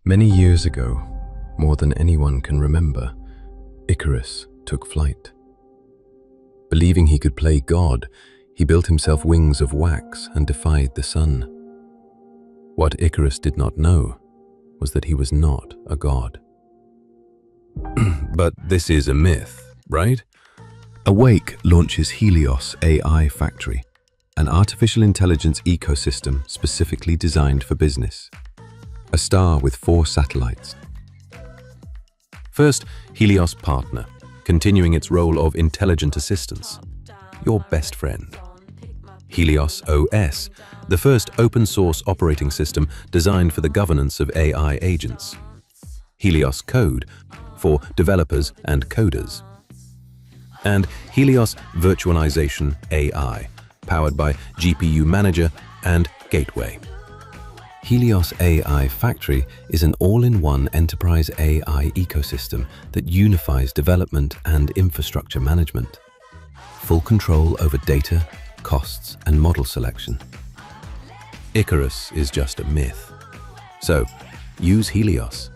Many years ago, more than anyone can remember, Icarus took flight. Believing he could play God, he built himself wings of wax and defied the sun. What Icarus did not know was that he was not a god. But this is a myth, right? Awake launches Helios AI Factory, an artificial intelligence ecosystem specifically designed for business. A star with 4 satellites. First, HELIOS Partner, continuing its role of intelligent assistance, your best friend. HELIOS OS, the first open-source operating system designed for the governance of AI agents. HELIOS Code, for developers and coders. And HELIOS Virtualization AI, powered by GPU Manager and Gateway. Helios AI Factory is an all-in-one enterprise AI ecosystem that unifies development and infrastructure management. Full control over data, costs, and model selection. Icarus is just a myth. So, use Helios.